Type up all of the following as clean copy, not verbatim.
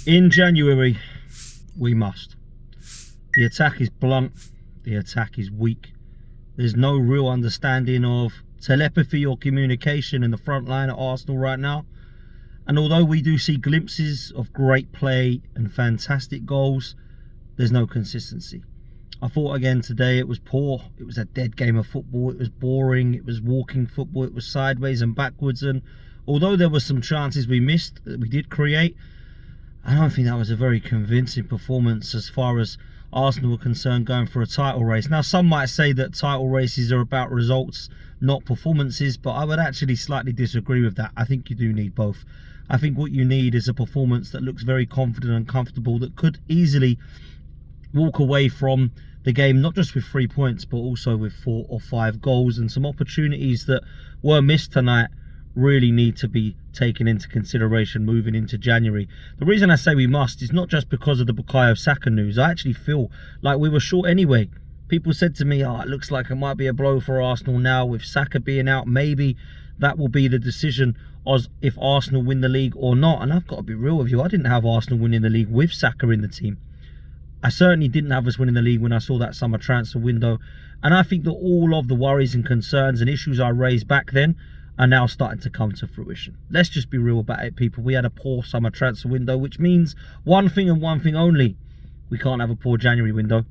In January, we must. The attack is blunt. The attack is weak. There's no real understanding of telepathy or communication in the front line at Arsenal right now. And although we do see glimpses of great play and fantastic goals, there's no consistency. I thought again today it was poor. It was a dead game of football. It was boring. It was walking football. It was sideways and backwards. And although there were some chances we missed that we did create, I don't think that was a very convincing performance as far as Arsenal were concerned going for a title race. Now, some might say that title races are about results, not performances, but I would actually slightly disagree with that. I think you do need both. I think what you need is a performance that looks very confident and comfortable, that could easily walk away from the game, not just with 3 points, but also with 4 or 5 goals. And some opportunities that were missed tonight really need to be taken into consideration moving into January. The reason I say we must is not just because of the Bukayo Saka news. I actually feel like we were short anyway. People said to me, oh, it looks like it might be a blow for Arsenal now with Saka being out. Maybe that will be the decision as if Arsenal win the league or not. And I've got to be real with you, I didn't have Arsenal winning the league with Saka in the team. I certainly didn't have us winning the league when I saw that summer transfer window. And I think that all of the worries and concerns and issues I raised back then are now starting to come to fruition. Let's just be real about it, people. We had a poor summer transfer window, which means one thing and one thing only: we can't have a poor January window.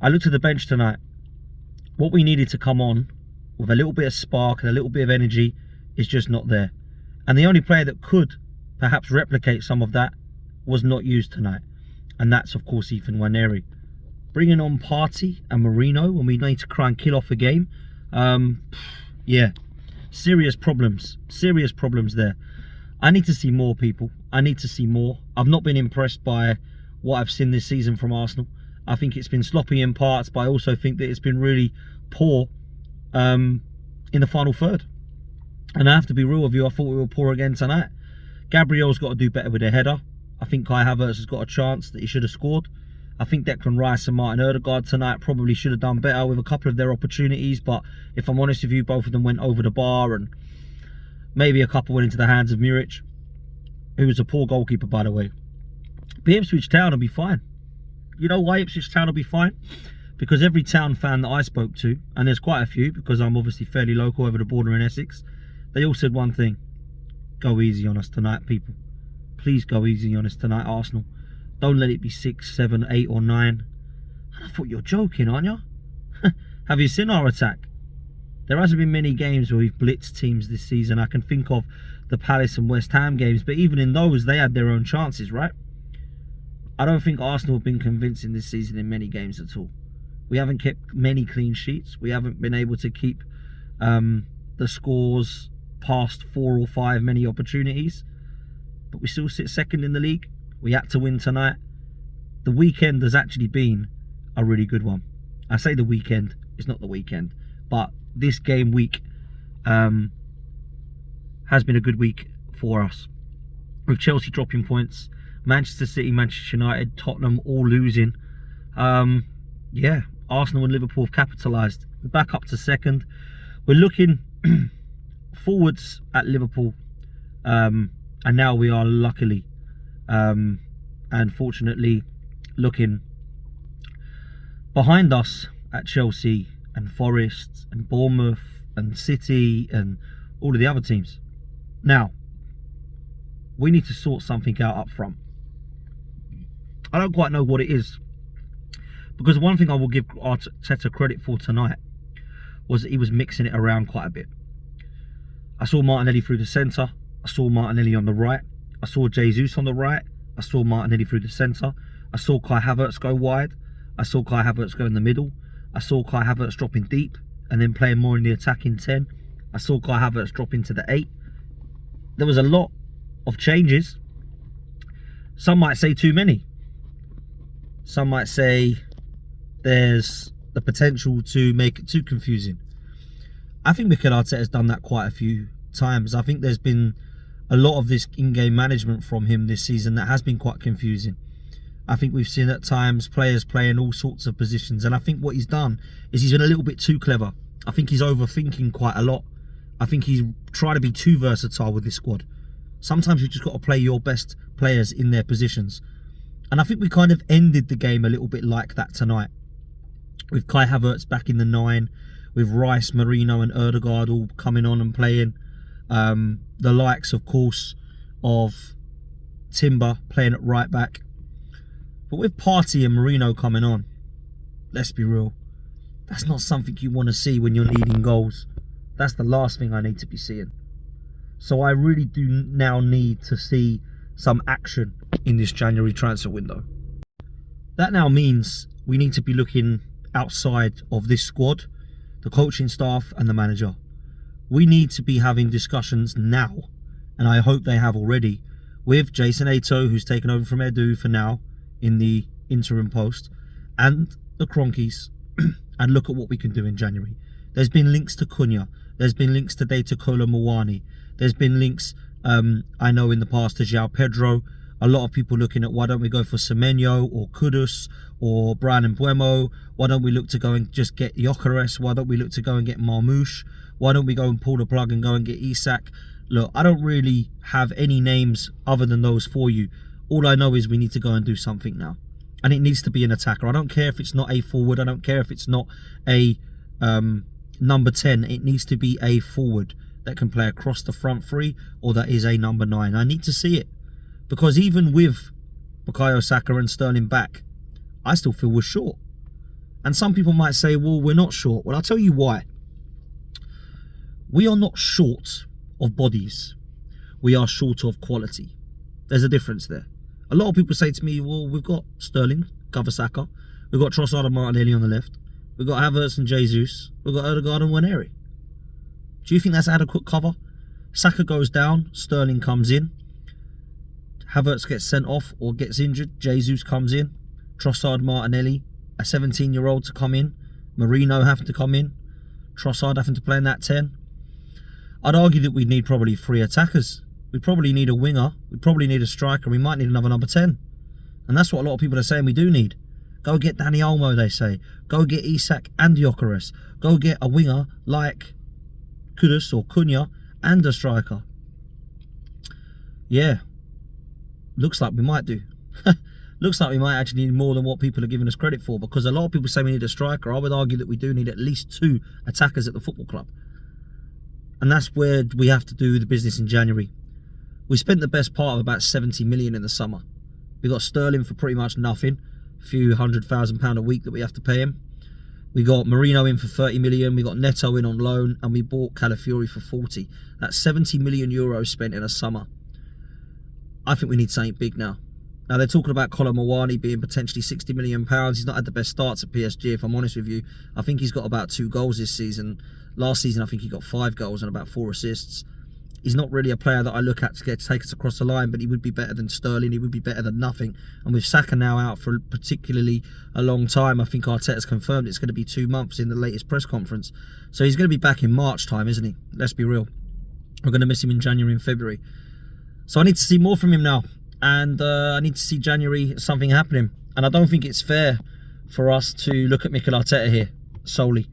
I looked at the bench tonight. What we needed to come on with a little bit of spark and a little bit of energy is just not there. And the only player that could perhaps replicate some of that was not used tonight. And that's, of course, Ethan Nwaneri. Bringing on Partey and Marino when we need to try and kill off a game. Yeah. Serious problems there. I need to see more, people. I need to see more. I've not been impressed by what I've seen this season from Arsenal. I think it's been sloppy in parts, but I also think that it's been really poor in the final third. And I have to be real with you, I thought we were poor again tonight. Gabriel's got to do better with a header. I think Kai Havertz has got a chance that he should have scored. I think Declan Rice and Martin Odegaard tonight probably should have done better with a couple of their opportunities, but if I'm honest with you, both of them went over the bar, and maybe a couple went into the hands of Muric, who was a poor goalkeeper, by the way. But Ipswich Town will be fine. You know why Ipswich Town will be fine? Because every Town fan that I spoke to, and there's quite a few because I'm obviously fairly local over the border in Essex, they all said one thing: go easy on us tonight, people. Please go easy on us tonight, Arsenal. Don't let it be 6, 7, 8 or 9. And I thought, you're joking, aren't you? Have you seen our attack? There hasn't been many games where we've blitzed teams this season. I can think of the Palace and West Ham games, but even in those, they had their own chances, right? I don't think Arsenal have been convincing this season in many games at all. We haven't kept many clean sheets. We haven't been able to keep the scores past 4 or 5 many opportunities. But we still sit second in the league. We had to win tonight. The weekend has actually been a really good one. I say the weekend, it's not the weekend, but this game week has been a good week for us. With Chelsea dropping points, Manchester City, Manchester United, Tottenham all losing. Yeah, Arsenal and Liverpool have capitalised. We're back up to second. We're looking forwards at Liverpool, and now we are luckily and fortunately looking behind us at Chelsea and Forest and Bournemouth and City and all of the other teams. Now, we need to sort something out up front. I don't quite know what it is, because one thing I will give Arteta credit for tonight was that he was mixing it around quite a bit. I saw Martinelli through the centre. I saw Martinelli on the right. I saw Jesus on the right. I saw Martinelli through the centre. I saw Kai Havertz go wide. I saw Kai Havertz go in the middle. I saw Kai Havertz dropping deep and then playing more in the attacking 10. I saw Kai Havertz drop into the 8. There was a lot of changes. Some might say too many. Some might say there's the potential to make it too confusing. I think Mikel Arteta has done that quite a few times. I think there's been a lot of this in-game management from him this season that has been quite confusing. I think we've seen at times players playing all sorts of positions, and I think what he's done is he's been a little bit too clever. I think he's overthinking quite a lot. I think he's trying to be too versatile with this squad. Sometimes you've just got to play your best players in their positions. And I think we kind of ended the game a little bit like that tonight. With Kai Havertz back in the 9, with Rice, Marino and Ødegaard all coming on and playing. The likes, of course, of Timber playing at right back. But with Partey and Marino coming on, let's be real, that's not something you want to see when you're leading goals. That's the last thing I need to be seeing. So I really do now need to see some action in this January transfer window. That now means we need to be looking outside of this squad, the coaching staff and the manager. We need to be having discussions now, and I hope they have already, with Jason Ato, who's taken over from Edu for now in the interim post, and the Cronkies, and look at what we can do in January. There's been links to Cunha. There's been links to Data Kola Mwani. There's been links, I know in the past, to João Pedro. A lot of people looking at, why don't we go for Semenyo or Kudus or Brian Mbuemo? Why don't we look to go and just get Gyökeres? Why don't we look to go and get Marmoush? Why don't we go and pull the plug and go and get Isak? Look, I don't really have any names other than those for you. All I know is we need to go and do something now. And it needs to be an attacker. I don't care if it's not a forward. I don't care if it's not a number 10. It needs to be a forward that can play across the front three, or that is a number 9. I need to see it. Because even with Bukayo Saka and Sterling back, I still feel we're short. And some people might say, well, we're not short. Well, I'll tell you why. We are not short of bodies. We are short of quality. There's a difference there. A lot of people say to me, well, we've got Sterling, cover Saka. We've got Trossard and Martinelli on the left. We've got Havertz and Jesus. We've got Ødegaard and Waneri. Do you think that's adequate cover? Saka goes down, Sterling comes in. Havertz gets sent off or gets injured, Jesus comes in. Trossard, Martinelli, a 17-year-old to come in. Marino having to come in. Trossard having to play in that 10. I'd argue that we need probably 3 attackers. We probably need a winger. We probably need a striker. We might need another number 10. And that's what a lot of people are saying we do need. Go get Dani Olmo, they say. Go get Isak and Gyökeres. Go get a winger like Kudus or Cunha and a striker. Yeah. Looks like we might do. Looks like we might actually need more than what people are giving us credit for, because a lot of people say we need a striker. I would argue that we do need at least 2 attackers at the football club. And that's where we have to do the business in January. We spent the best part of about 70 million in the summer. We got Sterling for pretty much nothing. A few £100,000 a week that we have to pay him. We got Marino in for 30 million. We got Neto in on loan, and we bought Calafiori for 40. That's 70 million euros spent in a summer. I think we need something big now. Now, they're talking about Kolo Muani being potentially £60 million. He's not had the best starts at PSG, if I'm honest with you. I think he's got about 2 goals this season. Last season, I think he got 5 goals and about 4 assists. He's not really a player that I look at to take us across the line, but he would be better than Sterling. He would be better than nothing. And with Saka now out for particularly a long time, I think Arteta's confirmed it's going to be 2 months in the latest press conference. So he's going to be back in March time, isn't he? Let's be real. We're going to miss him in January and February. So I need to see more from him now. And I need to see January something happening. And I don't think it's fair for us to look at Mikel Arteta here solely.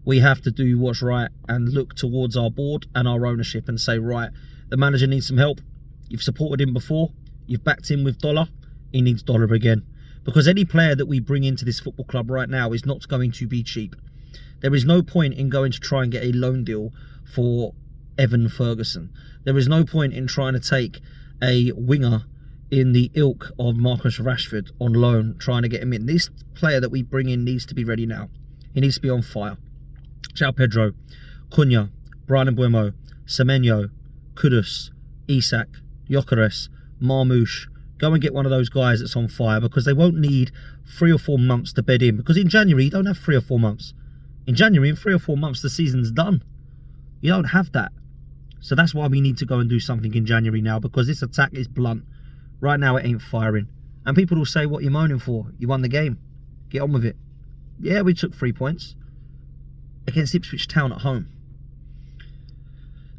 We have to do what's right and look towards our board and our ownership and say, right, the manager needs some help. You've supported him before. You've backed him with dollar. He needs dollar again. Because any player that we bring into this football club right now is not going to be cheap. There is no point in going to try and get a loan deal for Evan Ferguson. There is no point in trying to take a winger in the ilk of Marcus Rashford on loan, trying to get him in. This player that we bring in needs to be ready now. He needs to be on fire. João Pedro, Cunha, Brian Mbuemo, Semenyo, Kudus, Isak, Gyökeres, Marmoush. Go and get one of those guys that's on fire, because they won't need 3 or 4 months to bed in. Because in January, you don't have 3 or 4 months. In January, in 3 or 4 months, the season's done. You don't have that. So that's why we need to go and do something in January now, because this attack is blunt. Right now, it ain't firing. And people will say, what are you moaning for? You won the game. Get on with it. Yeah, we took 3 points against Ipswich Town at home.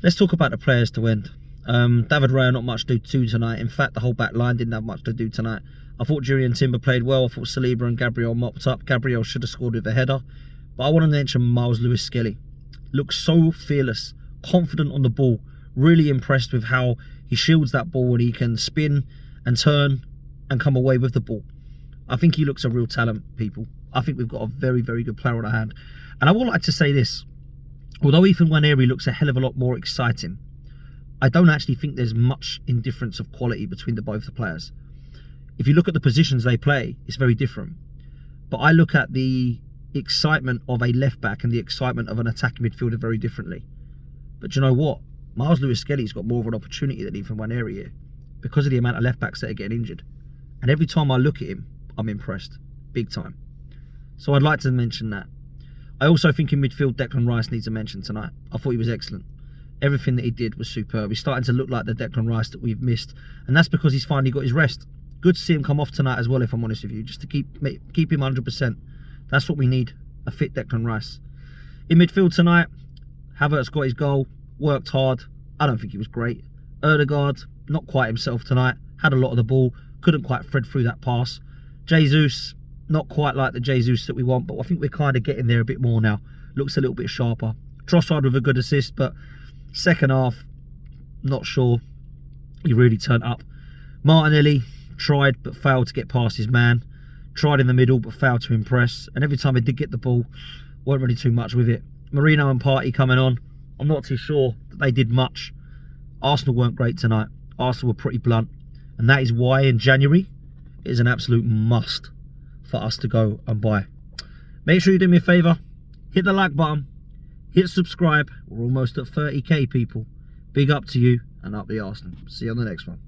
Let's talk about the players to end. David Raya not much to do tonight. In fact, the whole back line didn't have much to do tonight. I thought Julian Timber played well. I thought Saliba and Gabriel mopped up. Gabriel should have scored with a header. But I want to mention Miles Lewis-Skelly. Looks so fearless, confident on the ball. Really impressed with how He shields that ball and he can spin and turn and come away with the ball. I think he looks a real talent, people. I think we've got a very, very good player on our hand. And I would like to say this. Although Ethan Nwaneri looks a hell of a lot more exciting, I don't actually think there's much indifference of quality between both the players. If you look at the positions they play, it's very different. But I look at the excitement of a left back and the excitement of an attacking midfielder very differently. But do you know what? Miles Lewis-Skelly's got more of an opportunity than Ethan Nwaneri here because of the amount of left backs that are getting injured. And every time I look at him, I'm impressed. Big time. So I'd like to mention that. I also think in midfield, Declan Rice needs a mention tonight. I thought he was excellent. Everything that he did was superb. He's starting to look like the Declan Rice that we've missed. And that's because he's finally got his rest. Good to see him come off tonight as well, if I'm honest with you. Just to keep him 100%. That's what we need. A fit Declan Rice. In midfield tonight, Havertz got his goal. Worked hard. I don't think he was great. Ødegaard, not quite himself tonight. Had a lot of the ball. Couldn't quite thread through that pass. Jesus, not quite like the Jesus that we want, but I think we're kind of getting there a bit more now. Looks a little bit sharper. Trossard with a good assist, but second half, not sure he really turned up. Martinelli tried but failed to get past his man. Tried in the middle but failed to impress. And every time he did get the ball, weren't really too much with it. Marino and Partey coming on. I'm not too sure that they did much. Arsenal weren't great tonight. Arsenal were pretty blunt. And that is why in January, it is an absolute must for us to go and buy. Make sure you do me a favour. Hit the like button. Hit subscribe. We're almost at 30k, people. Big up to you and up the Arsenal. See you on the next one.